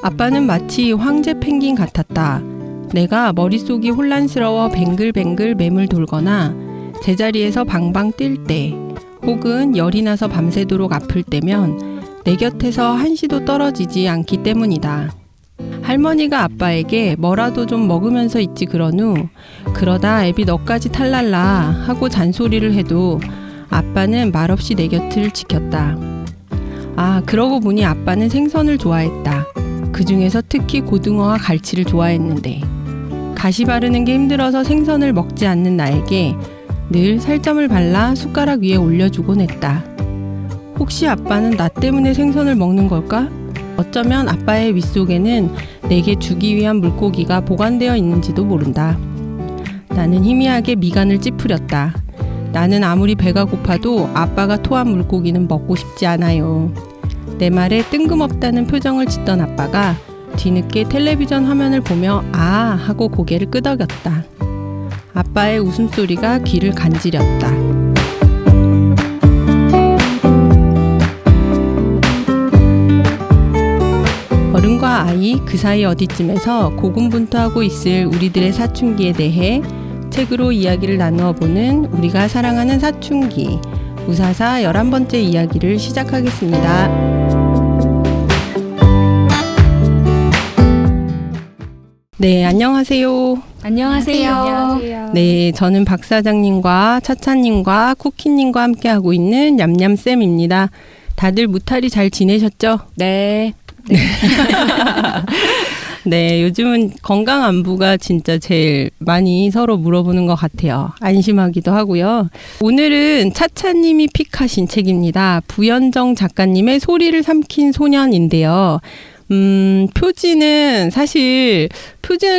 아빠는 마치 황제 펭귄 같았다. 내가 머릿속이 혼란스러워 뱅글뱅글 매물 돌거나 제자리에서 방방 뛸 때, 혹은 열이 나서 밤새도록 아플 때면 내 곁에서 한시도 떨어지지 않기 때문이다. 할머니가 아빠에게 뭐라도 좀 먹으면서 있지 그런 후 그러다 애비 너까지 탈랄라 하고 잔소리를 해도 아빠는 말없이 내 곁을 지켰다. 아, 그러고 보니 아빠는 생선을 좋아했다. 그 중에서 특히 고등어와 갈치를 좋아했는데 가시 바르는 게 힘들어서 생선을 먹지 않는 나에게 늘 살점을 발라 숟가락 위에 올려주곤 했다. 혹시 아빠는 나 때문에 생선을 먹는 걸까? 어쩌면 아빠의 윗속에는 내게 주기 위한 물고기가 보관되어 있는지도 모른다. 나는 희미하게 미간을 찌푸렸다. 나는 아무리 배가 고파도 아빠가 토한 물고기는 먹고 싶지 않아요. 내 말에 뜬금없다는 표정을 짓던 아빠가 뒤늦게 텔레비전 화면을 보며 아 하고 고개를 끄덕였다. 아빠의 웃음소리가 귀를 간지렸다. 어른과 아이 그 사이 어디쯤에서 고군분투하고 있을 우리들의 사춘기에 대해 책으로 이야기를 나누어 보는 우리가 사랑하는 사춘기 우사사 11번째 이야기를 시작하겠습니다. 네, 안녕하세요. 안녕하세요. 네, 저는 박 사장님과 차차님과 쿠키님과 함께하고 있는 냠냠쌤입니다. 다들 무탈이 잘 지내셨죠? 네. 네, 요즘은 건강 안부가 진짜 제일 많이 서로 물어보는 것 같아요. 안심하기도 하고요. 오늘은 차차님이 픽하신 책입니다. 부연정 작가님의 소리를 삼킨 소년인데요. 표지는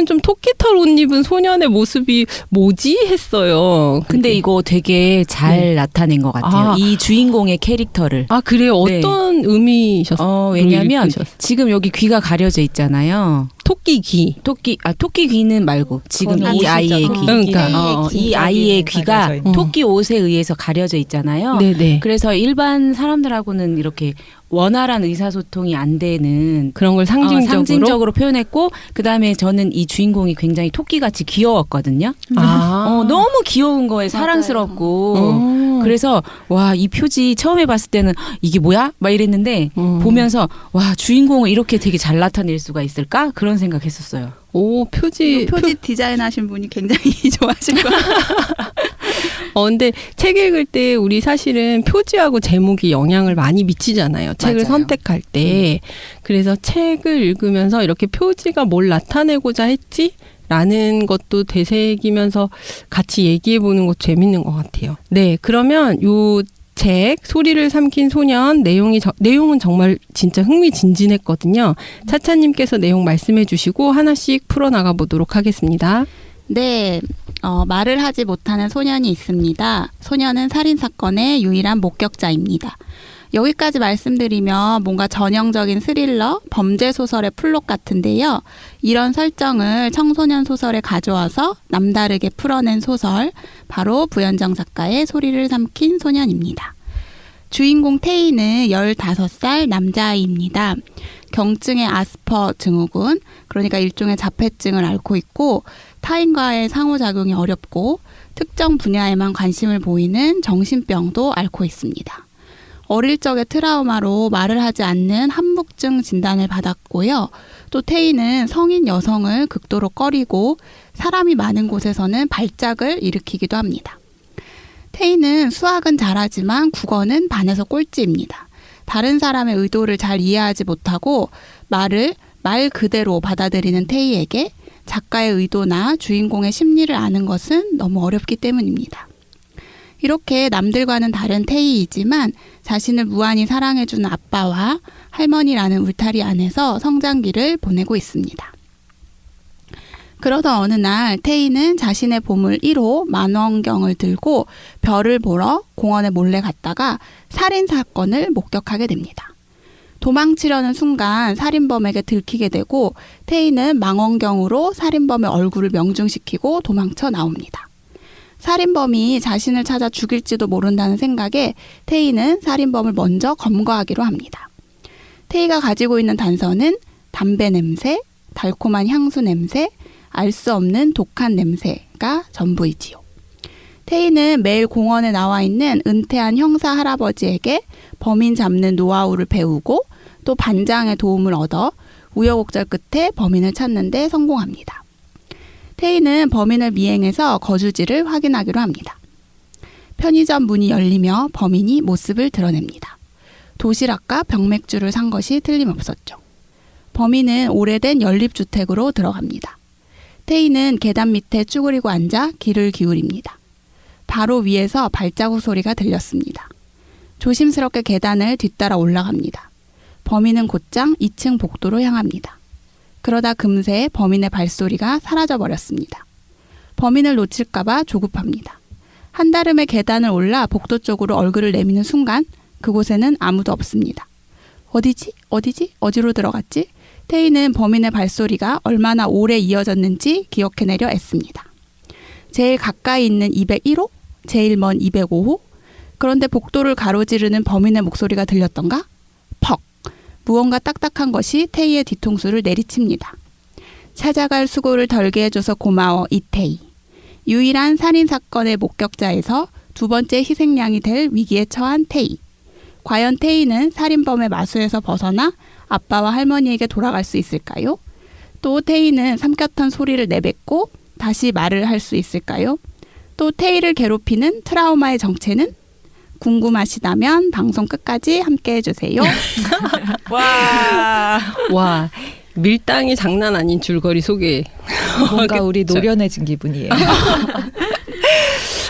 좀 토끼털 옷 입은 소년의 모습이 뭐지 했어요. 근데 이거 되게 잘 나타낸 것 같아요. 이 주인공의 캐릭터를. 아, 그래요? 어떤 의미셨어요? 왜냐면 지금 여기 귀가 가려져 있잖아요. 토끼 귀. 토끼 귀는 말고 지금 이 아이의 귀. 그러니까 이 아이의 귀가 토끼 옷에 의해서 가려져 있잖아요. 네네. 그래서 일반 사람들하고는 이렇게 원활한 의사소통이 안 되는 그런 걸 상징적으로 표현했고, 그 다음에 저는 이 주인공이 굉장히 토끼같이 귀여웠거든요. 너무 귀여운 거에 사랑스럽고. 그래서 와, 이 표지 처음에 봤을 때는 이게 뭐야? 막 이랬는데 보면서 와, 주인공을 이렇게 되게 잘 나타낼 수가 있을까? 그런 생각했었어요. 오, 표지 디자인하신 분이 굉장히 좋아하실 거예요. 근데 책 읽을 때 우리 사실은 표지하고 제목이 영향을 많이 미치잖아요. 책을 선택할 때. 그래서 책을 읽으면서 이렇게 표지가 뭘 나타내고자 했지? 라는 것도 되새기면서 같이 얘기해보는 것도 재밌는 것 같아요. 네, 그러면 요 책 소리를 삼킨 소년 내용은 정말 진짜 흥미진진했거든요. 차차님께서 내용 말씀해 주시고 하나씩 풀어나가 보도록 하겠습니다. 네, 말을 하지 못하는 소년이 있습니다. 소년은 살인사건의 유일한 목격자입니다. 여기까지 말씀드리면 뭔가 전형적인 스릴러, 범죄 소설의 플롯 같은데요. 이런 설정을 청소년 소설에 가져와서 남다르게 풀어낸 소설, 바로 부연정 작가의 소리를 삼킨 소년입니다. 주인공 태희는 15살 남자아이입니다. 경증의 아스퍼 증후군, 그러니까 일종의 자폐증을 앓고 있고 타인과의 상호작용이 어렵고 특정 분야에만 관심을 보이는 정신병도 앓고 있습니다. 어릴 적의 트라우마로 말을 하지 않는 한묵증 진단을 받았고요. 또 태희는 성인 여성을 극도로 꺼리고 사람이 많은 곳에서는 발작을 일으키기도 합니다. 태희는 수학은 잘하지만 국어는 반에서 꼴찌입니다. 다른 사람의 의도를 잘 이해하지 못하고 말을 말 그대로 받아들이는 태희에게 작가의 의도나 주인공의 심리를 아는 것은 너무 어렵기 때문입니다. 이렇게 남들과는 다른 태희이지만 자신을 무한히 사랑해주는 아빠와 할머니라는 울타리 안에서 성장기를 보내고 있습니다. 그러던 어느 날 태희는 자신의 보물 1호 만원경을 들고 별을 보러 공원에 몰래 갔다가 살인사건을 목격하게 됩니다. 도망치려는 순간 살인범에게 들키게 되고 태희는 망원경으로 살인범의 얼굴을 명중시키고 도망쳐 나옵니다. 살인범이 자신을 찾아 죽일지도 모른다는 생각에 태희는 살인범을 먼저 검거하기로 합니다. 태희가 가지고 있는 단서는 담배 냄새, 달콤한 향수 냄새, 알 수 없는 독한 냄새가 전부이지요. 태희는 매일 공원에 나와 있는 은퇴한 형사 할아버지에게 범인 잡는 노하우를 배우고 또 반장의 도움을 얻어 우여곡절 끝에 범인을 찾는 데 성공합니다. 태희는 범인을 미행해서 거주지를 확인하기로 합니다. 편의점 문이 열리며 범인이 모습을 드러냅니다. 도시락과 병맥주를 산 것이 틀림없었죠. 범인은 오래된 연립주택으로 들어갑니다. 태희는 계단 밑에 쭈그리고 앉아 귀를 기울입니다. 바로 위에서 발자국 소리가 들렸습니다. 조심스럽게 계단을 뒤따라 올라갑니다. 범인은 곧장 2층 복도로 향합니다. 그러다 금세 범인의 발소리가 사라져버렸습니다. 범인을 놓칠까봐 조급합니다. 한달음에 계단을 올라 복도 쪽으로 얼굴을 내미는 순간 그곳에는 아무도 없습니다. 어디지? 어디로 들어갔지? 태희는 범인의 발소리가 얼마나 오래 이어졌는지 기억해내려 애씁니다. 제일 가까이 있는 201호? 제일 먼 205호? 그런데 복도를 가로지르는 범인의 목소리가 들렸던가? 퍽! 무언가 딱딱한 것이 태희의 뒤통수를 내리칩니다. 찾아갈 수고를 덜게 해줘서 고마워, 이태희. 유일한 살인사건의 목격자에서 두 번째 희생양이 될 위기에 처한 태희. 과연 태희는 살인범의 마수에서 벗어나 아빠와 할머니에게 돌아갈 수 있을까요? 또 태희는 삼켰던 소리를 내뱉고 다시 말을 할 수 있을까요? 또 태희를 괴롭히는 트라우마의 정체는? 궁금하시다면 방송 끝까지 함께 해주세요. 와, 밀당이 장난 아닌 줄거리 소개. 뭔가 우리 노련해진 기분이에요.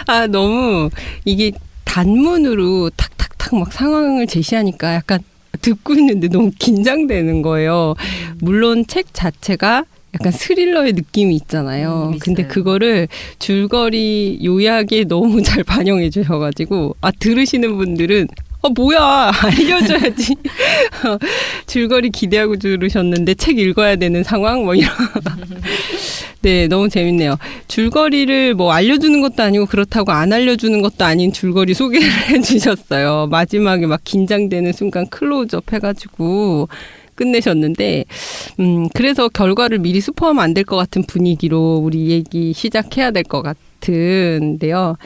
아, 너무 이게 단문으로 탁탁탁 막 상황을 제시하니까 약간 듣고 있는데 너무 긴장되는 거예요. 물론 책 자체가 약간 스릴러의 느낌이 있잖아요. 근데 그거를 줄거리 요약에 너무 잘 반영해 주셔가지고 들으시는 분들은 뭐야 알려줘야지. 줄거리 기대하고 들으셨는데 책 읽어야 되는 상황 뭐 이런. 네, 너무 재밌네요. 줄거리를 뭐 알려주는 것도 아니고 그렇다고 안 알려주는 것도 아닌 줄거리 소개를 해주셨어요. 마지막에 막 긴장되는 순간 클로즈업 해가지고 끝내셨는데 그래서 결과를 미리 스포하면 안 될 것 같은 분위기로 우리 얘기 시작해야 될 것 같은데요.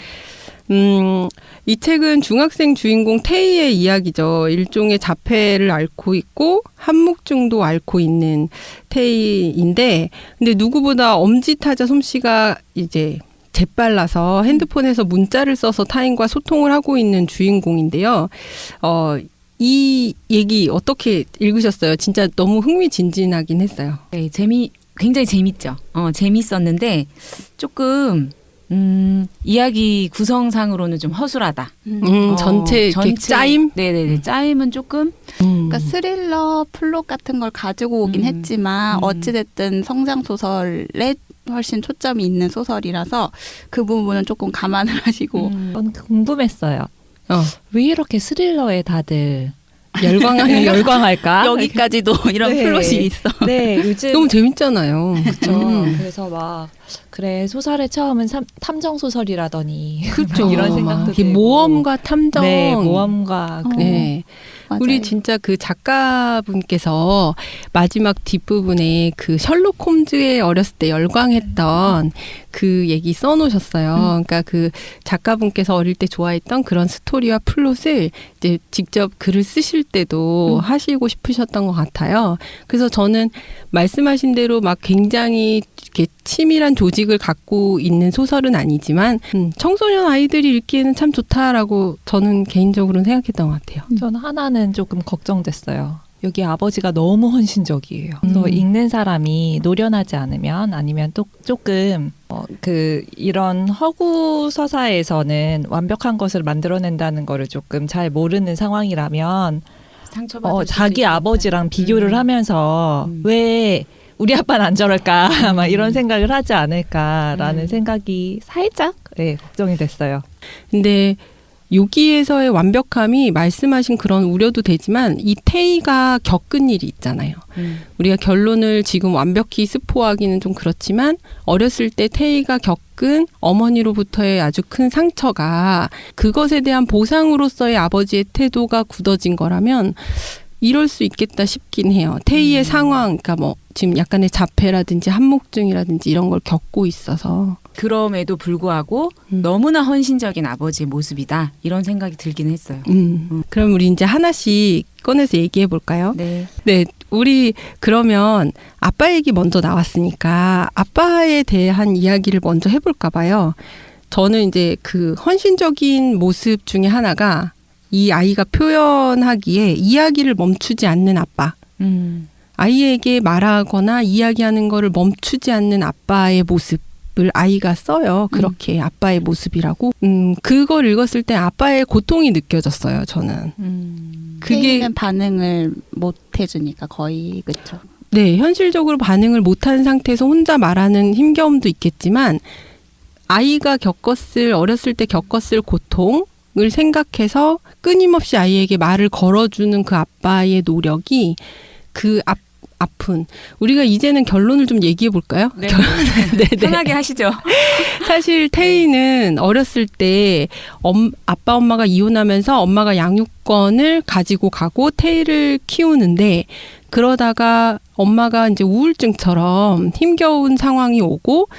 이 책은 중학생 주인공 태희의 이야기죠. 일종의 자폐를 앓고 있고 한묵증도 앓고 있는 태희인데, 근데 누구보다 엄지타자 솜씨가 이제 재빨라서 핸드폰에서 문자를 써서 타인과 소통을 하고 있는 주인공인데요. 이 얘기 어떻게 읽으셨어요? 진짜 너무 흥미진진하긴 했어요. 네, 굉장히 재밌죠. 재밌었는데 조금 이야기 구성상으로는 좀 허술하다. 전체 짜임? 네네네. 짜임은 조금. 그러니까 스릴러 플롯 같은 걸 가지고 오긴 했지만 어찌됐든 성장 소설에 훨씬 초점이 있는 소설이라서 그 부분은 조금 감안을 하시고. 저는 궁금했어요. 왜 이렇게 스릴러에 다들 열광할까? 여기까지도 이런 네. 플롯이 있어. 네, 요즘 너무 재밌잖아요. 그렇죠. 그래서 막 그래 소설의 처음은 탐정 소설이라더니 그렇죠. 이런 생각도 들고. 모험과 탐정. 네, 모험과 네. 맞아요. 우리 진짜 그 작가분께서 마지막 뒷부분에 그 셜록 홈즈에 어렸을 때 열광했던 그 얘기 써놓으셨어요. 그러니까 그 작가분께서 어릴 때 좋아했던 그런 스토리와 플롯을 이제 직접 글을 쓰실 때도 하시고 싶으셨던 것 같아요. 그래서 저는 말씀하신 대로 막 굉장히 이렇게 치밀한 조직을 갖고 있는 소설은 아니지만 청소년 아이들이 읽기에는 참 좋다라고 저는 개인적으로는 생각했던 것 같아요. 저는 하나는 조금 걱정됐어요. 여기 아버지가 너무 헌신적이에요. 그래서 읽는 사람이 노련하지 않으면 아니면 또 조금 이런 허구 서사에서는 완벽한 것을 만들어낸다는 거를 조금 잘 모르는 상황이라면 자기 아버지랑 비교를 하면서 왜 우리 아빠는 안 저럴까 막 이런 생각을 하지 않을까라는 생각이 살짝 걱정이 됐어요. 근데 여기에서의 완벽함이 말씀하신 그런 우려도 되지만 이 태희가 겪은 일이 있잖아요. 우리가 결론을 지금 완벽히 스포하기는 좀 그렇지만 어렸을 때 태희가 겪은 어머니로부터의 아주 큰 상처가 그것에 대한 보상으로서의 아버지의 태도가 굳어진 거라면 이럴 수 있겠다 싶긴 해요. 태희의 상황, 그러니까 뭐 지금 약간의 자폐라든지 한목증이라든지 이런 걸 겪고 있어서. 그럼에도 불구하고 너무나 헌신적인 아버지의 모습이다. 이런 생각이 들긴 했어요. 그럼 우리 이제 하나씩 꺼내서 얘기해 볼까요? 네. 네, 우리 그러면 아빠 얘기 먼저 나왔으니까 아빠에 대한 이야기를 먼저 해볼까 봐요. 저는 이제 그 헌신적인 모습 중에 하나가 이 아이가 표현하기에 이야기를 멈추지 않는 아빠. 아이에게 말하거나 이야기하는 거를 멈추지 않는 아빠의 모습을 아이가 써요. 그렇게 아빠의 모습이라고. 그걸 읽었을 때 아빠의 고통이 느껴졌어요. 저는. 그게 태희는 반응을 못 해주니까 거의 그렇죠. 네, 현실적으로 반응을 못한 상태에서 혼자 말하는 힘겨움도 있겠지만 아이가 어렸을 때 겪었을 고통을 생각해서 끊임없이 아이에게 말을 걸어주는 그 아빠의 노력이 그 아픈 우리가 이제는 결론을 좀 얘기해 볼까요? 네. 네, 편하게 하시죠. 사실 태희는 어렸을 때 아빠 엄마가 이혼하면서 엄마가 양육권을 가지고 가고 태희를 키우는데 그러다가 엄마가 이제 우울증처럼 힘겨운 상황이 오고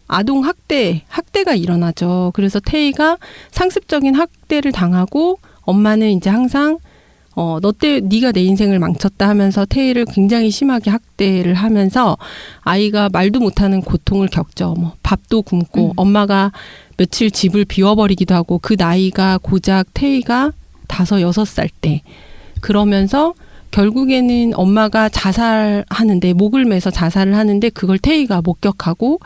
아동 학대가 일어나죠. 그래서 태희가 상습적인 학대를 당하고 엄마는 이제 항상 네가 내 인생을 망쳤다 하면서 태희를 굉장히 심하게 학대를 하면서 아이가 말도 못하는 고통을 겪죠. 뭐 밥도 굶고 엄마가 며칠 집을 비워버리기도 하고 그 나이가 고작 태희가 5, 6살 때 그러면서 결국에는 엄마가 자살하는데 목을 매서 자살을 하는데 그걸 태희가 목격하고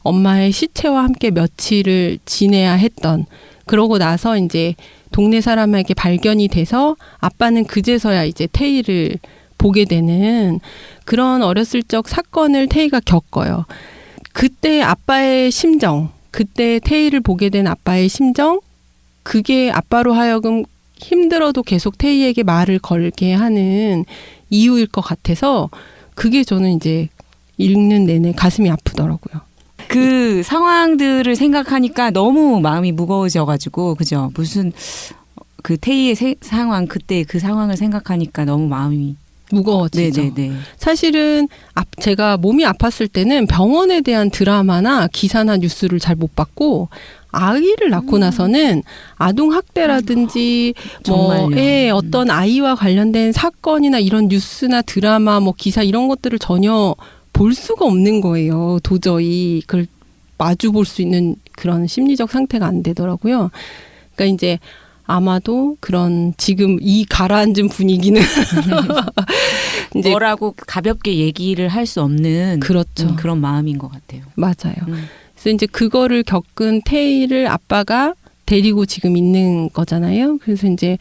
엄마의 시체와 함께 며칠을 지내야 했던 그러고 나서 이제 동네 사람에게 발견이 돼서 아빠는 그제서야 이제 태희를 보게 되는 그런 어렸을 적 사건을 태희가 겪어요. 그때 아빠의 심정, 그때 태희를 보게 된 아빠의 심정, 그게 아빠로 하여금 힘들어도 계속 태희에게 말을 걸게 하는 이유일 것 같아서 그게 저는 이제 읽는 내내 가슴이 아프더라고요. 그 상황들을 생각하니까 너무 마음이 무거워져가지고 그죠? 무슨 그 태희의 상황 그때 그 상황을 생각하니까 너무 마음이 무거워지죠. 네네네. 사실은 제가 몸이 아팠을 때는 병원에 대한 드라마나 기사나 뉴스를 잘 못 봤고 아이를 낳고 나서는 아동 학대라든지 정말요. 어떤 아이와 관련된 사건이나 이런 뉴스나 드라마 뭐 기사 이런 것들을 전혀 볼 수가 없는 거예요. 도저히 그걸 마주 볼 수 있는 그런 심리적 상태가 안 되더라고요. 그러니까 이제 아마도 그런 지금 이 가라앉은 분위기는 이제 뭐라고 가볍게 얘기를 할 수 없는 그렇죠. 그런 마음인 것 같아요. 맞아요. 그래서 이제 그거를 겪은 태희를 아빠가 데리고 지금 있는 거잖아요. 그래서 이제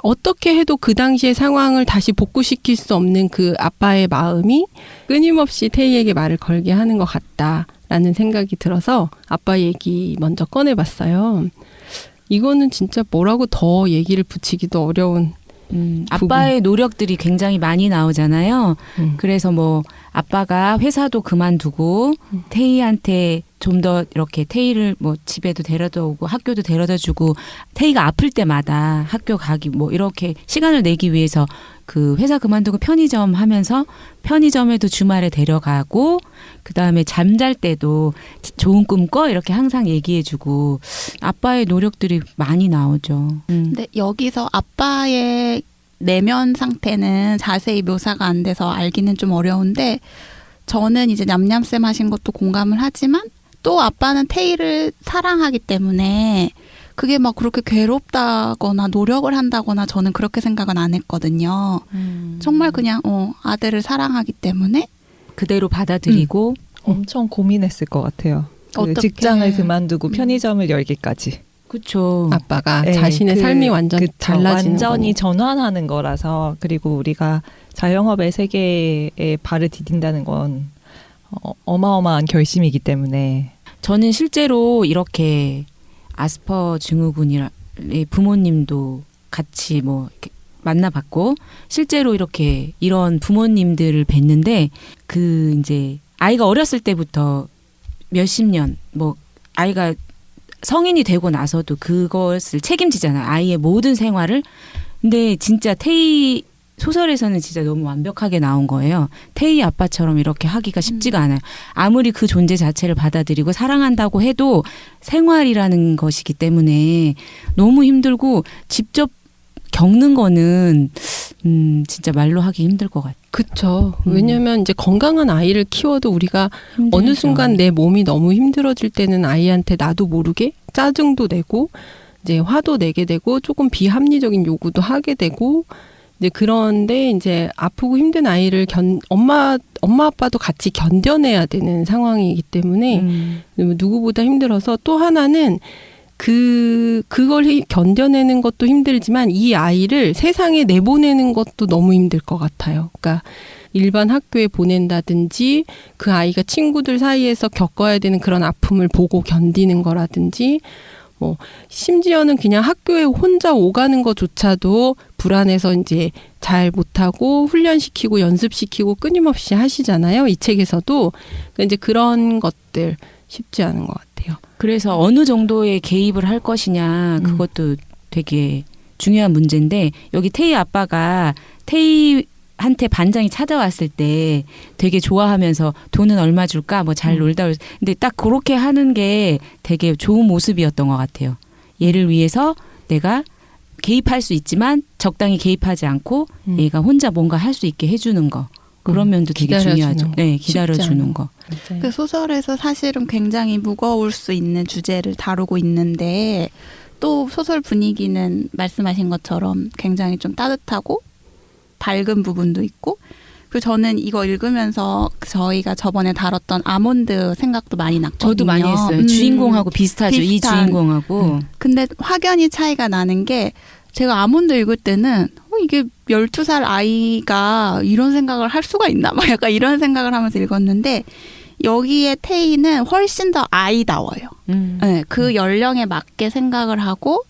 어떻게 해도 그 당시의 상황을 다시 복구시킬 수 없는 그 아빠의 마음이 끊임없이 태희에게 말을 걸게 하는 것 같다라는 생각이 들어서 아빠 얘기 먼저 꺼내봤어요. 이거는 진짜 뭐라고 더 얘기를 붙이기도 어려운 아빠의 노력들이 굉장히 많이 나오잖아요. 그래서 뭐 아빠가 회사도 그만두고 태희한테 좀 더 이렇게 태희를 뭐 집에도 데려다 오고 학교도 데려다 주고 태희가 아플 때마다 학교 가기 뭐 이렇게 시간을 내기 위해서 그 회사 그만두고 편의점 하면서 편의점에도 주말에 데려가고 그다음에 잠잘 때도 좋은 꿈 꿔 이렇게 항상 얘기해주고 아빠의 노력들이 많이 나오죠. 근데 여기서 아빠의 내면 상태는 자세히 묘사가 안 돼서 알기는 좀 어려운데 저는 이제 냠냠쌤 하신 것도 공감을 하지만 또 아빠는 태희를 사랑하기 때문에 그게 막 그렇게 괴롭다거나 노력을 한다거나 저는 그렇게 생각은 안 했거든요. 정말 그냥 아들을 사랑하기 때문에 그대로 받아들이고 엄청 고민했을 것 같아요. 그 어떻게. 직장을 그만두고 편의점을 열기까지. 그렇죠. 아빠가 네, 자신의 삶이 완전 그쵸. 달라지는 완전히 거니. 전환하는 거라서 그리고 우리가 자영업의 세계에 발을 디딘다는 건 어마어마한 결심이기 때문에 저는 실제로 이렇게 아스퍼 증후군의 부모님도 같이 뭐 이렇게 만나봤고 실제로 이렇게 이런 부모님들을 뵀는데 그 이제 아이가 어렸을 때부터 몇십 년 뭐 아이가 성인이 되고 나서도 그것을 책임지잖아요. 아이의 모든 생활을. 근데 진짜 태희 소설에서는 진짜 너무 완벽하게 나온 거예요. 태희 아빠처럼 이렇게 하기가 쉽지가 않아요. 아무리 그 존재 자체를 받아들이고 사랑한다고 해도 생활이라는 것이기 때문에 너무 힘들고 직접 겪는 거는 진짜 말로 하기 힘들 것 같아요. 그쵸. 왜냐면 이제 건강한 아이를 키워도 우리가 어느 순간 내 몸이 너무 힘들어질 때는 아이한테 나도 모르게 짜증도 내고 이제 화도 내게 되고 조금 비합리적인 요구도 하게 되고 이제 그런데 이제 아프고 힘든 아이를 엄마 아빠도 같이 견뎌내야 되는 상황이기 때문에 누구보다 힘들어서 또 하나는 그걸 견뎌내는 것도 힘들지만 이 아이를 세상에 내보내는 것도 너무 힘들 것 같아요. 그러니까 일반 학교에 보낸다든지 그 아이가 친구들 사이에서 겪어야 되는 그런 아픔을 보고 견디는 거라든지 뭐 심지어는 그냥 학교에 혼자 오가는 것조차도 불안해서 이제 잘 못하고 훈련시키고 연습시키고 끊임없이 하시잖아요. 이 책에서도 그러니까 이제 그런 것들 쉽지 않은 것 같아요. 그래서 어느 정도의 개입을 할 것이냐 그것도 되게 중요한 문제인데 여기 태희 아빠가 태희한테 반장이 찾아왔을 때 되게 좋아하면서 돈은 얼마 줄까 뭐 잘 놀다 근데 딱 그렇게 하는 게 되게 좋은 모습이었던 것 같아요. 얘를 위해서 내가 개입할 수 있지만 적당히 개입하지 않고 얘가 혼자 뭔가 할 수 있게 해주는 거 그런 면도 되게 중요하죠. 네, 기다려주는 거. 그 소설에서 사실은 굉장히 무거울 수 있는 주제를 다루고 있는데 또 소설 분위기는 말씀하신 것처럼 굉장히 좀 따뜻하고 밝은 부분도 있고 그리고 저는 이거 읽으면서 저희가 저번에 다뤘던 아몬드 생각도 많이 났거든요. 저도 많이 했어요. 주인공하고 비슷하죠. 이 주인공하고. 근데 확연히 차이가 나는 게 제가 아몬드 읽을 때는 이게 12살 아이가 이런 생각을 할 수가 있나 막 약간 이런 생각을 하면서 읽었는데 여기에 태희는 훨씬 더 아이다워요. 네, 그 연령에 맞게 생각을 하고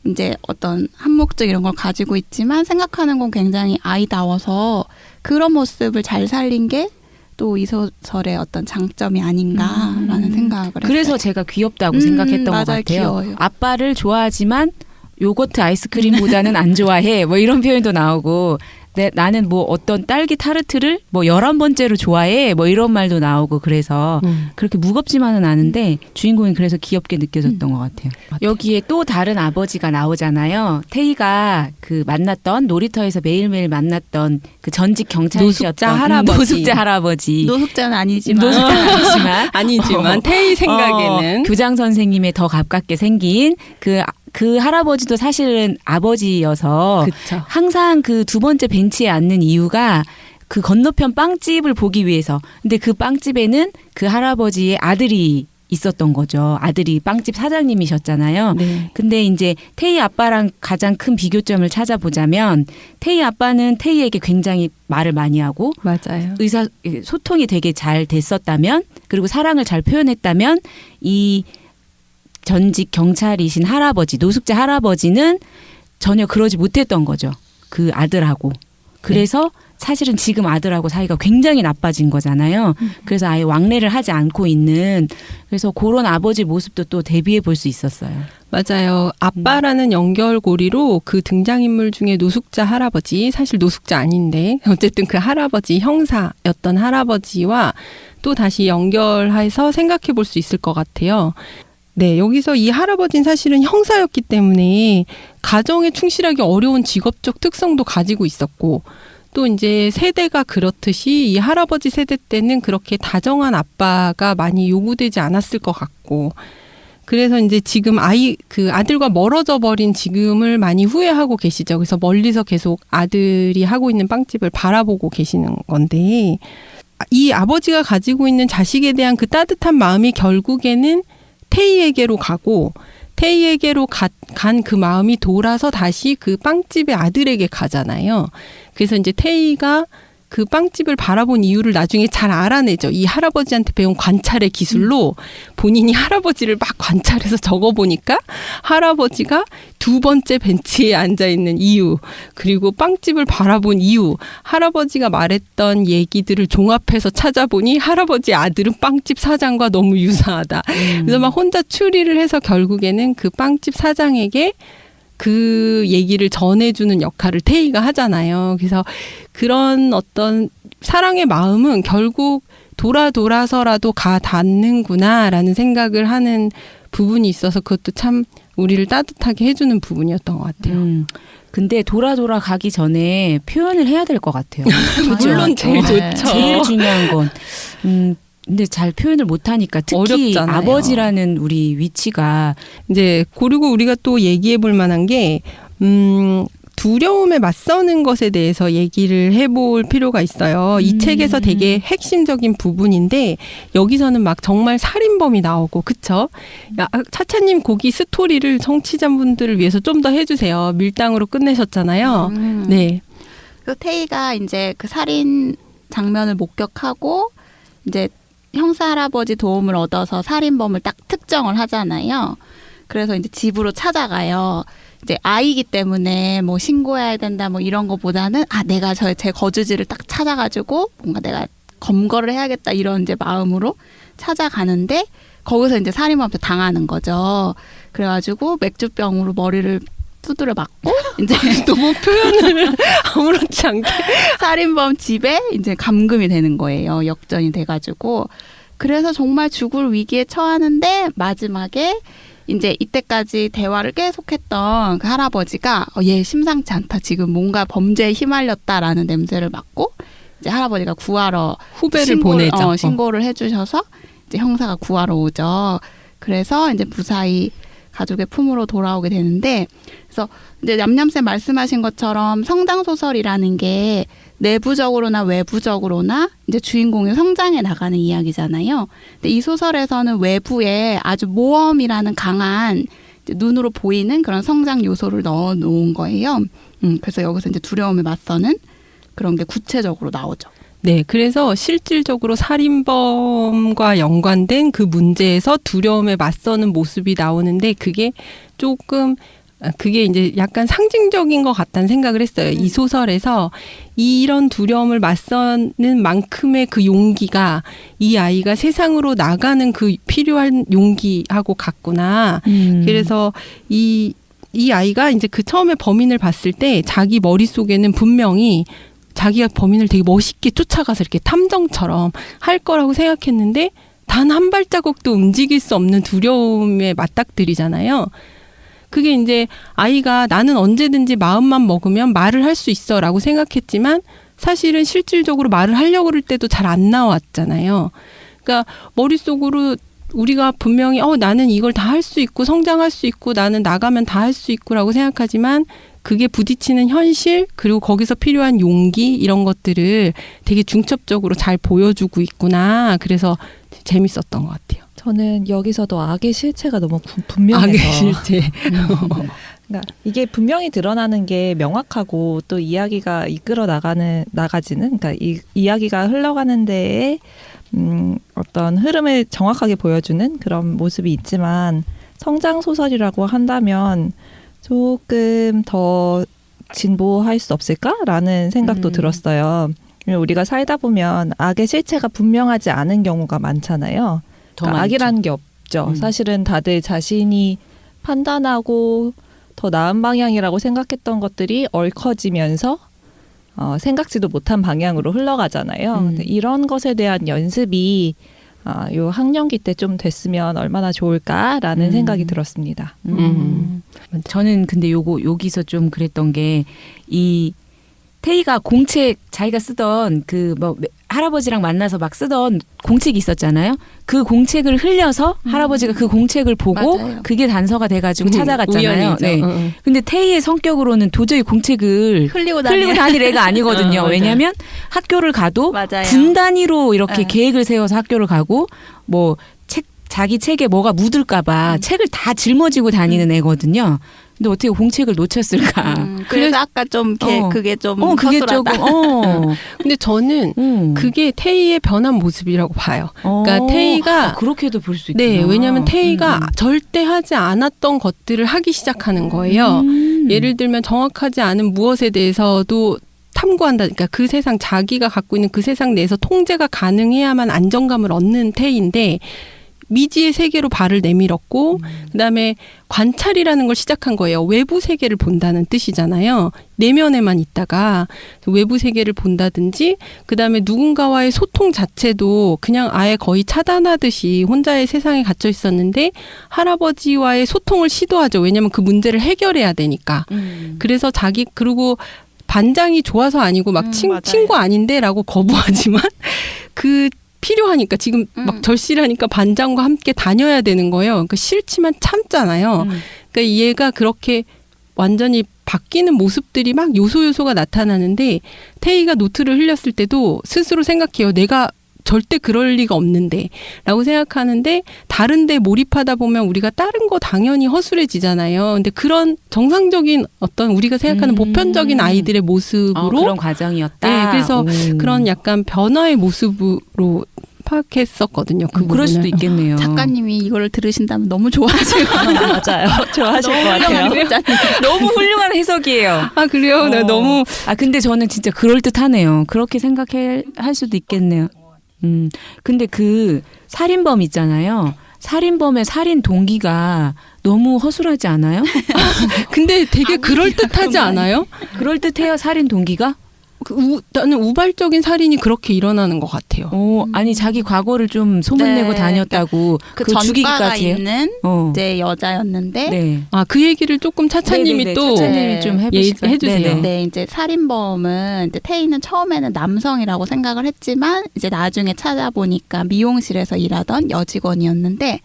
이제 어떤 한목적 이런 걸 가지고 있지만 생각하는 건 굉장히 아이다워서 그런 모습을 잘 살린 게 또 이 소설의 어떤 장점이 아닌가라는 생각을 했어요. 그래서 제가 귀엽다고 생각했던 맞아요, 것 같아요. 귀여워요. 아빠를 좋아하지만 요거트 아이스크림보다는 안 좋아해. 뭐 이런 표현도 나오고 나는 뭐 어떤 딸기 타르트를 뭐 11번째로 좋아해. 뭐 이런 말도 나오고 그래서 그렇게 무겁지만은 않은데 주인공이 그래서 귀엽게 느껴졌던 것 같아요. 여기에 또 다른 아버지가 나오잖아요. 태희가 그 만났던 놀이터에서 매일매일 만났던 그 전직 경찰이셨던 노숙자 할아버지. 노숙자 할아버지. 노숙자는 아니지만 노숙자는 아니지만 아니지만 태희 생각에는 교장 선생님에 더 가깝게 생긴 그 할아버지도 사실은 아버지여서 그쵸. 항상 그 두 번째 벤치에 앉는 이유가 그 건너편 빵집을 보기 위해서. 근데 그 빵집에는 그 할아버지의 아들이 있었던 거죠. 아들이 빵집 사장님이셨잖아요. 네. 근데 이제 태희 아빠랑 가장 큰 비교점을 찾아보자면 태희 아빠는 태희에게 굉장히 말을 많이 하고 맞아요. 소통이 되게 잘 됐었다면 그리고 사랑을 잘 표현했다면 이 전직 경찰이신 할아버지, 노숙자 할아버지는 전혀 그러지 못했던 거죠. 그 아들하고. 그래서 사실은 지금 아들하고 사이가 굉장히 나빠진 거잖아요. 그래서 아예 왕래를 하지 않고 있는 그래서 그런 아버지 모습도 또 대비해 볼 수 있었어요. 맞아요. 아빠라는 연결고리로 그 등장인물 중에 노숙자 할아버지, 사실 노숙자 아닌데 어쨌든 그 할아버지, 형사였던 할아버지와 또 다시 연결해서 생각해 볼 수 있을 것 같아요. 네, 여기서 이 할아버지는 사실은 형사였기 때문에 가정에 충실하기 어려운 직업적 특성도 가지고 있었고 또 이제 세대가 그렇듯이 이 할아버지 세대 때는 그렇게 다정한 아빠가 많이 요구되지 않았을 것 같고 그래서 이제 지금 그 아들과 멀어져 버린 지금을 많이 후회하고 계시죠. 그래서 멀리서 계속 아들이 하고 있는 빵집을 바라보고 계시는 건데 이 아버지가 가지고 있는 자식에 대한 그 따뜻한 마음이 결국에는 태희에게로 가고 태희에게로 간 그 마음이 돌아서 다시 그 빵집의 아들에게 가잖아요. 그래서 이제 태희가 그 빵집을 바라본 이유를 나중에 잘 알아내죠. 이 할아버지한테 배운 관찰의 기술로 본인이 할아버지를 막 관찰해서 적어보니까 할아버지가 두 번째 벤치에 앉아있는 이유 그리고 빵집을 바라본 이유 할아버지가 말했던 얘기들을 종합해서 찾아보니 할아버지 아들은 빵집 사장과 너무 유사하다. 그래서 막 혼자 추리를 해서 결국에는 그 빵집 사장에게 그 얘기를 전해주는 역할을 태희가 하잖아요. 그래서 그런 어떤 사랑의 마음은 결국 돌아서라도 가 닿는구나라는 생각을 하는 부분이 있어서 그것도 참 우리를 따뜻하게 해주는 부분이었던 것 같아요. 근데 돌아 가기 전에 표현을 해야 될 것 같아요. 그죠? 물론 제일 좋죠. 제일 중요한 건 근데 잘 표현을 못하니까 특히 어렵잖아요. 아버지라는 우리 위치가 이제 그리고 우리가 또 얘기해 볼 만한 게 두려움에 맞서는 것에 대해서 얘기를 해볼 필요가 있어요. 이 책에서 되게 핵심적인 부분인데 여기서는 막 정말 살인범이 나오고 그쵸? 야, 차차님 거기 스토리를 청취자분들을 위해서 좀 더 해주세요. 밀당으로 끝내셨잖아요. 네. 그 태희가 이제 그 살인 장면을 목격하고 이제 형사 할아버지 도움을 얻어서 살인범을 딱 특정을 하잖아요. 그래서 이제 집으로 찾아가요. 이제 아이기 때문에 뭐 신고해야 된다 뭐 이런 거보다는 내가 제 거주지를 딱 찾아가지고 뭔가 내가 검거를 해야겠다 이런 이제 마음으로 찾아가는데 거기서 이제 살인범한테 당하는 거죠. 그래가지고 맥주병으로 머리를 두드려 맞고 이제 너무 표현을 아무렇지 않게 살인범 집에 이제 감금이 되는 거예요. 역전이 돼가지고 그래서 정말 죽을 위기에 처하는데 마지막에 이제 이때까지 대화를 계속했던 그 할아버지가 얘 심상치 않다. 지금 뭔가 범죄에 휘말렸다라는 냄새를 맡고 이제 할아버지가 구하러 후배를 보내죠. 신고를 해주셔서 이제 형사가 구하러 오죠. 그래서 이제 무사히 가족의 품으로 돌아오게 되는데 그래서 이제 냠냠쌤 말씀하신 것처럼 성장 소설이라는 게 내부적으로나 외부적으로나 이제 주인공의 성장해 나가는 이야기잖아요. 근데 이 소설에서는 외부에 아주 모험이라는 강한 이제 눈으로 보이는 그런 성장 요소를 넣어 놓은 거예요. 그래서 여기서 이제 두려움에 맞서는 그런 게 구체적으로 나오죠. 네, 그래서 실질적으로 살인범과 연관된 그 문제에서 두려움에 맞서는 모습이 나오는데 그게 이제 약간 상징적인 것 같다는 생각을 했어요. 이 소설에서 이런 두려움을 맞서는 만큼의 그 용기가 이 아이가 세상으로 나가는 그 필요한 용기하고 같구나. 그래서 이 아이가 이제 그 처음에 범인을 봤을 때 자기 머릿속에는 분명히 자기가 범인을 되게 멋있게 쫓아가서 이렇게 탐정처럼 할 거라고 생각했는데 단 한 발자국도 움직일 수 없는 두려움에 맞닥뜨리잖아요. 그게 이제 아이가 나는 언제든지 마음만 먹으면 말을 할 수 있어라고 생각했지만 사실은 실질적으로 말을 하려고 할 때도 잘 안 나왔잖아요. 그러니까 머릿속으로 우리가 분명히 나는 이걸 다 할 수 있고 성장할 수 있고 나는 나가면 다 할 수 있고라고 생각하지만 그게 부딪히는 현실 그리고 거기서 필요한 용기 이런 것들을 되게 중첩적으로 잘 보여주고 있구나. 그래서 재밌었던 것 같아요. 저는 여기서도 악의 실체가 너무 분명해서 악의 실체. 그러니까 이게 분명히 드러나는 게 명확하고 또 이야기가 이끌어 나가지는 그러니까 이 이야기가 흘러가는 데에 어떤 흐름을 정확하게 보여주는 그런 모습이 있지만 성장 소설이라고 한다면 조금 더 진보할 수 없을까라는 생각도 들었어요. 우리가 살다 보면 악의 실체가 분명하지 않은 경우가 많잖아요. 그러니까 악이라는 게 없죠. 사실은 다들 자신이 판단하고 더 나은 방향이라고 생각했던 것들이 얽혀지면서 생각지도 못한 방향으로 흘러가잖아요. 근데 이런 것에 대한 연습이 요 학령기 때 좀 됐으면 얼마나 좋을까라는 생각이 들었습니다. 저는 근데 여기서 좀 그랬던 게 이 태희가 공책 자기가 쓰던 그 뭐 할아버지랑 만나서 막 쓰던 공책이 있었잖아요. 그 공책을 흘려서 할아버지가 그 공책을 보고 맞아요. 그게 단서가 돼가지고 찾아갔잖아요. 네. 근데 태희의 성격으로는 도저히 공책을 흘리고 다닐 애가 아니거든요. 왜냐하면 학교를 가도 맞아요. 분 단위로 이렇게 네. 계획을 세워서 학교를 가고 뭐 자기 책에 뭐가 묻을까봐 책을 다 짊어지고 다니는 애거든요. 근데 어떻게 공책을 놓쳤을까? 그래서 아까 좀 그게 좀 그게 허술하다. 조금 근데 저는 그게 태희의 변한 모습이라고 봐요. 그러니까 태희가 그렇게도 볼 수 있구나. 네, 왜냐하면 태희가 절대 하지 않았던 것들을 하기 시작하는 거예요. 예를 들면 정확하지 않은 무엇에 대해서도 탐구한다. 그러니까 그 세상 자기가 갖고 있는 그 세상 내에서 통제가 가능해야만 안정감을 얻는 태희인데 미지의 세계로 발을 내밀었고 그다음에 관찰이라는 걸 시작한 거예요. 외부 세계를 본다는 뜻이잖아요. 내면에만 있다가 외부 세계를 본다든지 그다음에 누군가와의 소통 자체도 그냥 아예 거의 차단하듯이 혼자의 세상에 갇혀 있었는데 할아버지와의 소통을 시도하죠. 왜냐하면 그 문제를 해결해야 되니까. 그래서 그리고 반장이 좋아서 아니고 막 맞아요. 친구 아닌데라고 거부하지만 그 필요하니까 지금 막 절실하니까 반장과 함께 다녀야 되는 거예요. 그러니까 싫지만 참잖아요. 그러니까 얘가 그렇게 완전히 바뀌는 모습들이 막 요소가 나타나는데 태희가 노트를 흘렸을 때도 스스로 생각해요. 내가 절대 그럴 리가 없는데 라고 생각하는데 다른 데 몰입하다 보면 우리가 다른 거 당연히 허술해지잖아요. 근데 그런 정상적인 어떤 우리가 생각하는 보편적인 아이들의 모습으로 그런 과정이었다. 네, 그래서 그런 약간 변화의 모습으로 파악했었거든요. 그 그럴 수도 부분은. 있겠네요. 작가님이 이거를 들으신다면 너무 좋아하실 것 같아요. 맞아요. 좋아하실 것 같아요. 너무 훌륭한 해석이에요. 아 그래요? 네, 너무 근데 저는 진짜 그럴 듯하네요. 그렇게 생각할 수도 있겠네요. 근데 그 살인범 있잖아요. 살인범의 살인 동기가 너무 허술하지 않아요? 근데 되게 그럴듯하지 않아요? 그럴 듯해요. 살인 동기가? 나는 우발적인 살인이 그렇게 일어나는 것 같아요. 아니 자기 과거를 좀 소문내고 네, 다녔다고 그 그거 전과가 죽이기까지 해요? 있는 이제 여자였는데 네. 아, 그 얘기를 조금 차차님이 네네네, 또 차차님이 좀 해주실까요? 해주세요. 네네. 네, 이제 살인범은 이제 태희는 처음에는 남성이라고 생각을 했지만 이제 나중에 찾아보니까 미용실에서 일하던 여직원이었는데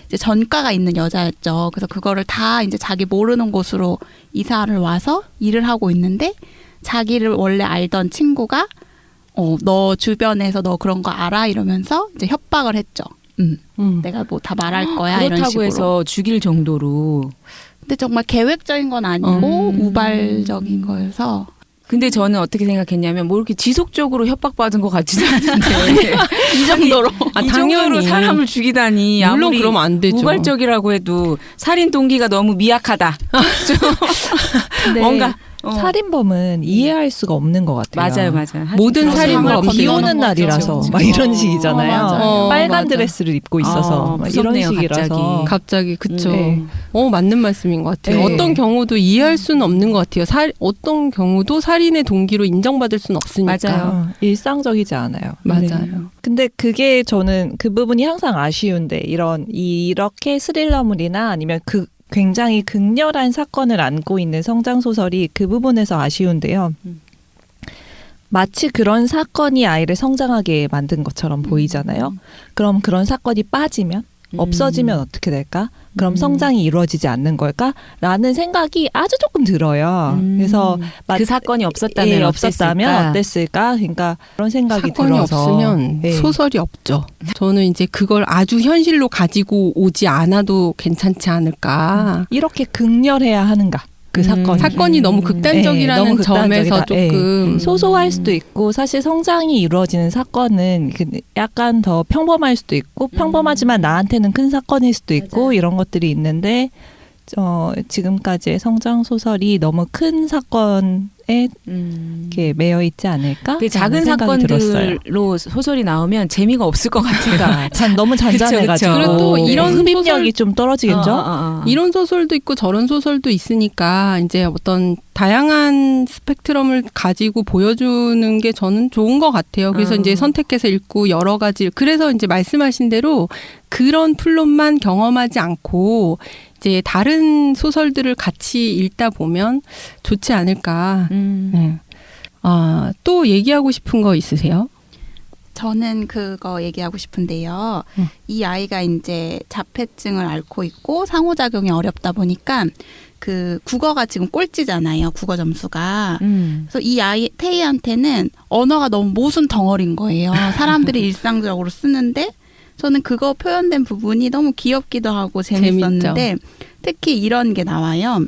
이제 전과가 있는 여자였죠. 그래서 그거를 다 이제 자기 모르는 곳으로 이사를 와서 일을 하고 있는데 자기를 원래 알던 친구가 너 주변에서 너 그런 거 알아? 이러면서 이제 협박을 했죠. 내가 뭐 다 말할 거야 이런 그렇다고 식으로. 해서 죽일 정도로. 근데 정말 계획적인 건 아니고 우발적인 거여서 근데 저는 어떻게 생각했냐면 뭐 이렇게 지속적으로 협박받은 것 같지도 않은데 이 정도로 이 정도로 당연히. 사람을 죽이다니 물론 아무리 그러면 안 되죠. 우발적이라고 해도 살인 동기가 너무 미약하다. 좀 뭔가 살인범은 이해할 수가 없는 것 같아요. 맞아요. 모든 그렇죠. 살인을 정말 비 건너는 오는 날이라서 거죠. 막 이런 식이잖아요. 맞아요. 빨간 맞아. 드레스를 입고 있어서 막 이런 무섭네요, 식이라서 갑자기 그쵸. 네. 맞는 말씀인 것 같아요. 네. 어떤 경우도 이해할 수는 없는 것 같아요. 어떤 경우도 살인의 동기로 인정받을 수는 없으니까. 맞아요. 일상적이지 않아요. 맞아요. 네. 근데 그게 저는 그 부분이 항상 아쉬운데 이렇게 스릴러물이나 아니면 굉장히 극렬한 사건을 안고 있는 성장 소설이 그 부분에서 아쉬운데요. 마치 그런 사건이 아이를 성장하게 만든 것처럼 보이잖아요. 그럼 그런 사건이 빠지면 없어지면 어떻게 될까? 그럼 성장이 이루어지지 않는 걸까? 라는 생각이 아주 조금 들어요. 그래서 그 사건이 없었다면 없었다면 어땠을까? 그러니까 그런 생각이 사건이 들어서 없으면 네. 소설이 없죠. 저는 이제 그걸 아주 현실로 가지고 오지 않아도 괜찮지 않을까. 이렇게 극렬해야 하는가? 그 사건. 사건이 너무 극단적이라는 네, 너무 점에서 극단적이다. 조금 소소할 수도 있고 사실 성장이 이루어지는 사건은 약간 더 평범할 수도 있고 평범하지만 나한테는 큰 사건일 수도 있고 맞아요. 이런 것들이 있는데 지금까지의 성장 소설이 너무 큰 사건에 이렇게 매여 있지 않을까? 그 작은 사건들로 소설이 나오면 재미가 없을 것 같아요. 너무 잔잔해가지고 그쵸. 그리고 또 이런 흡입력이 좀 떨어지겠죠? 이런 소설도 있고 저런 소설도 있으니까 이제 어떤 다양한 스펙트럼을 가지고 보여주는 게 저는 좋은 것 같아요. 그래서 이제 선택해서 읽고 여러 가지 그래서 이제 말씀하신 대로 그런 플롯만 경험하지 않고 이제 다른 소설들을 같이 읽다 보면 좋지 않을까. 네. 또 얘기하고 싶은 거 있으세요? 저는 그거 얘기하고 싶은데요. 이 아이가 이제 자폐증을 앓고 있고 상호작용이 어렵다 보니까 그 국어가 지금 꼴찌잖아요. 국어 점수가. 그래서 이 아이 태희한테는 언어가 너무 모순 덩어리인 거예요. 사람들이 일상적으로 쓰는데 저는 그거 표현된 부분이 너무 귀엽기도 하고 재밌었는데 특히 이런 게 나와요.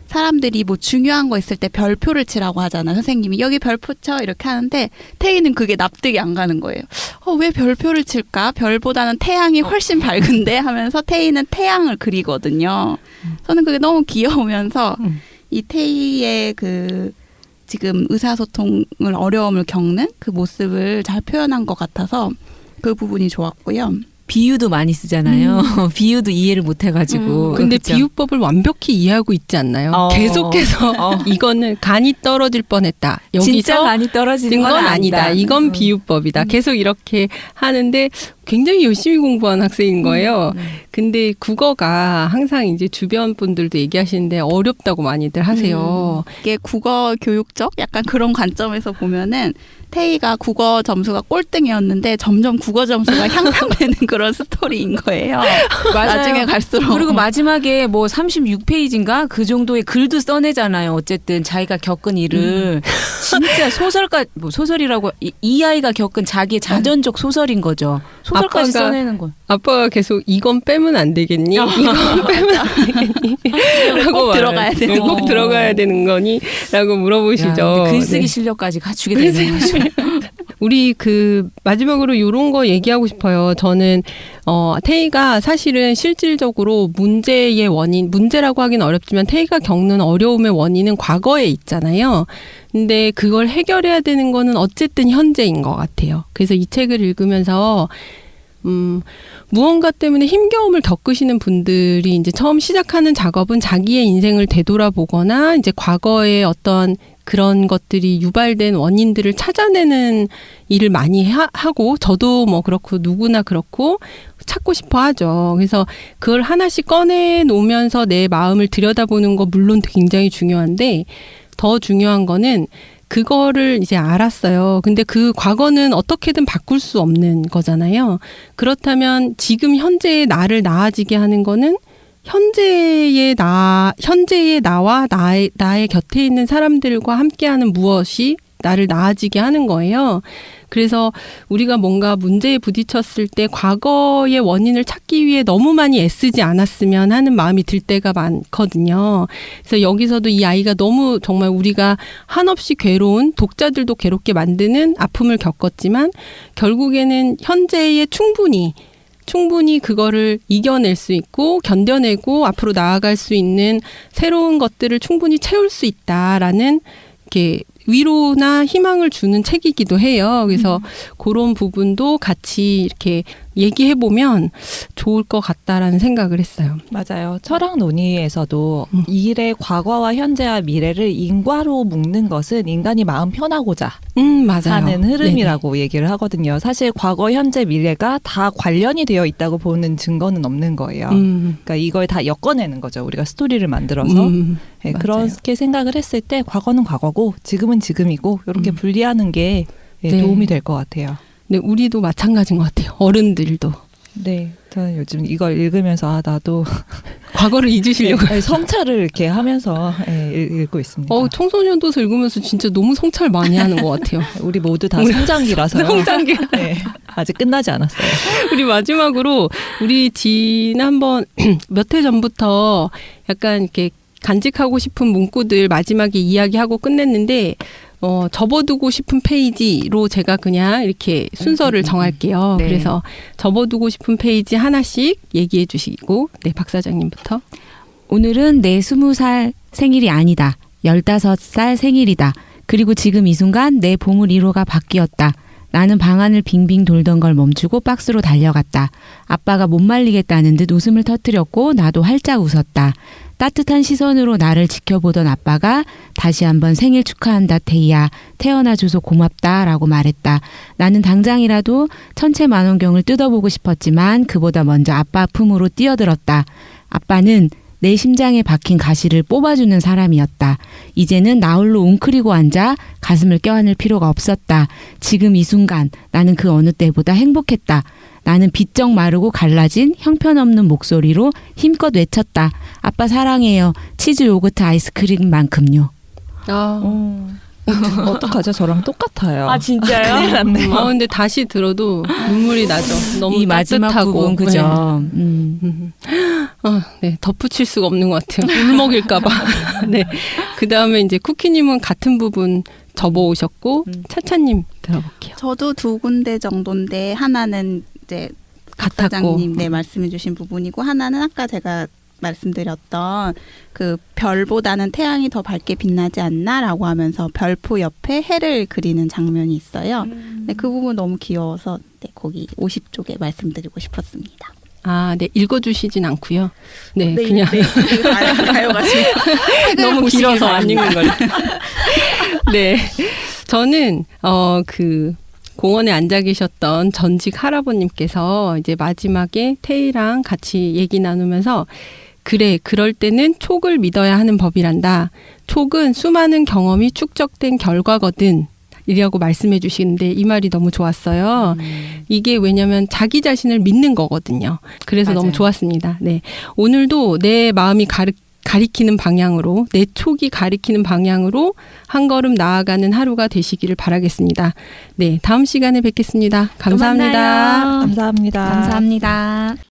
사람들이 뭐 중요한 거 있을 때 별표를 치라고 하잖아요. 선생님이 여기 별표 쳐 이렇게 하는데 태희는 그게 납득이 안 가는 거예요. 왜 별표를 칠까? 별보다는 태양이 훨씬 밝은데 하면서 태희는 태양을 그리거든요. 저는 그게 너무 귀여우면서 이 태희의 그 지금 의사소통을 어려움을 겪는 그 모습을 잘 표현한 것 같아서 그 부분이 좋았고요. 비유도 많이 쓰잖아요. 비유도 이해를 못 해가지고. 근데 그쵸? 비유법을 완벽히 이해하고 있지 않나요? 계속해서 이거는 간이 떨어질 뻔했다. 진짜 여기서 간이 떨어지는 건 아니다. 이건 비유법이다. 계속 이렇게 하는데 굉장히 열심히 공부한 학생인 거예요. 근데 국어가 항상 이제 주변 분들도 얘기하시는데 어렵다고 많이들 하세요. 이게 국어 교육적 약간 그런 관점에서 보면은 태희가 국어 점수가 꼴등이었는데 점점 국어 점수가 향상되는 그런 스토리인 거예요. 맞아요. 나중에 갈수록. 그리고 마지막에 뭐 36페이지인가 그 정도의 글도 써내잖아요. 어쨌든 자기가 겪은 일을 진짜 소설가 뭐 소설이라고 이 아이가 겪은 자기의 자전적 소설인 거죠. 소설까지 아빠가 써내는 거. 아빠가 계속 이건 빼면 안 되겠니? 이건 빼면 안 되겠니? 라고 꼭 들어가야 되는 꼭 거. 들어가야 되는 거니? 라고 물어보시죠. 야, 근데 글쓰기 네. 실력까지 갖추게 되는 거죠. 우리 그 마지막으로 요런 거 얘기하고 싶어요. 저는 태희가 사실은 실질적으로 문제의 원인, 문제라고 하긴 어렵지만 태희가 겪는 어려움의 원인은 과거에 있잖아요. 근데 그걸 해결해야 되는 거는 어쨌든 현재인 것 같아요. 그래서 이 책을 읽으면서 무언가 때문에 힘겨움을 겪으시는 분들이 이제 처음 시작하는 작업은 자기의 인생을 되돌아보거나 이제 과거의 어떤 그런 것들이 유발된 원인들을 찾아내는 일을 많이 하고 저도 뭐 그렇고 누구나 그렇고 찾고 싶어 하죠. 그래서 그걸 하나씩 꺼내 놓으면서 내 마음을 들여다보는 거 물론 굉장히 중요한데 더 중요한 거는 그거를 이제 알았어요. 근데 그 과거는 어떻게든 바꿀 수 없는 거잖아요. 그렇다면 지금 현재의 나를 나아지게 하는 거는 현재의 나와 나의 곁에 있는 사람들과 함께하는 무엇이 나를 나아지게 하는 거예요. 그래서 우리가 뭔가 문제에 부딪혔을 때 과거의 원인을 찾기 위해 너무 많이 애쓰지 않았으면 하는 마음이 들 때가 많거든요. 그래서 여기서도 이 아이가 너무 정말 우리가 한없이 괴로운 독자들도 괴롭게 만드는 아픔을 겪었지만 결국에는 현재에 충분히 그거를 이겨낼 수 있고 견뎌내고 앞으로 나아갈 수 있는 새로운 것들을 충분히 채울 수 있다라는 이렇게 위로나 희망을 주는 책이기도 해요. 그래서 그런 부분도 같이 이렇게 얘기해보면 좋을 것 같다라는 생각을 했어요. 맞아요. 철학 논의에서도 일의 과거와 현재와 미래를 인과로 묶는 것은 인간이 마음 편하고자 맞아요. 하는 흐름이라고 얘기를 하거든요. 사실 과거, 현재, 미래가 다 관련이 되어 있다고 보는 증거는 없는 거예요. 그러니까 이걸 다 엮어내는 거죠. 우리가 스토리를 만들어서. 네, 그렇게 생각을 했을 때 과거는 과거고 지금은 지금이고 이렇게 분리하는 게 네. 도움이 될 것 같아요. 네, 우리도 마찬가지인 것 같아요. 어른들도. 네, 저는 요즘 이걸 읽으면서 나도 과거를 잊으시려고. 네, 성찰을 이렇게 하면서 읽고 있습니다. 청소년도서 읽으면서 진짜 너무 성찰 많이 하는 것 같아요. 우리 모두 다 성장기라서요. 성장기. 네, 아직 끝나지 않았어요. 우리 마지막으로 우리 지난번 몇 회 전부터 약간 이렇게 간직하고 싶은 문구들 마지막에 이야기하고 끝냈는데 접어두고 싶은 페이지로 제가 그냥 이렇게 순서를 정할게요. 네. 그래서 접어두고 싶은 페이지 하나씩 얘기해 주시고 박 사장님부터. 오늘은 내 20살 생일이 아니다. 15살 생일이다. 그리고 지금 이 순간 내 보물 1호가 바뀌었다. 나는 방 안을 빙빙 돌던 걸 멈추고 박스로 달려갔다. 아빠가 못 말리겠다는 듯 웃음을 터뜨렸고 나도 활짝 웃었다. 따뜻한 시선으로 나를 지켜보던 아빠가 다시 한번 생일 축하한다 태희야. 태어나줘서 고맙다 라고 말했다. 나는 당장이라도 천체만원경을 뜯어보고 싶었지만 그보다 먼저 아빠 품으로 뛰어들었다. 아빠는 내 심장에 박힌 가시를 뽑아주는 사람이었다. 이제는 나 홀로 웅크리고 앉아 가슴을 껴안을 필요가 없었다. 지금 이 순간 나는 그 어느 때보다 행복했다. 나는 비쩍 마르고 갈라진 형편없는 목소리로 힘껏 외쳤다. 아빠 사랑해요. 치즈 요거트 아이스크림만큼요. 어떡하죠? 저랑 똑같아요. 아 진짜요? 큰일 났네요. 근데 다시 들어도 눈물이 나죠. 너무 이 마지막 따뜻하고. 부분 그죠. 네, 덧붙일 수가 없는 것 같아요. 울먹일까봐. 네. 그 다음에 이제 쿠키님은 같은 부분 접어오셨고, 차차님 들어볼게요. 저도 두 군데 정도인데 하나는 이제 박 같았고. 사장님 말씀해주신 부분이고 하나는 아까 제가 말씀드렸던 그 별보다는 태양이 더 밝게 빛나지 않나라고 하면서 별표 옆에 해를 그리는 장면이 있어요. 네, 그 부분 너무 귀여워서 네, 거기 50쪽에 말씀드리고 싶었습니다. 아, 네, 읽어주시진 않고요. 네, 네, 그냥 네, 가요가지고 너무 길어서 안 읽는 걸로. 네, 저는 그 공원에 앉아 계셨던 전직 할아버님께서 이제 마지막에 태희랑 같이 얘기 나누면서 그래, 그럴 때는 촉을 믿어야 하는 법이란다. 촉은 수많은 경험이 축적된 결과거든. 이라고 말씀해 주시는데 이 말이 너무 좋았어요. 이게 왜냐면 자기 자신을 믿는 거거든요. 그래서 맞아요. 너무 좋았습니다. 네. 오늘도 내 마음이 가리키는 방향으로, 내 촉이 가리키는 방향으로 한 걸음 나아가는 하루가 되시기를 바라겠습니다. 네. 다음 시간에 뵙겠습니다. 감사합니다. 만나요. 감사합니다. 감사합니다.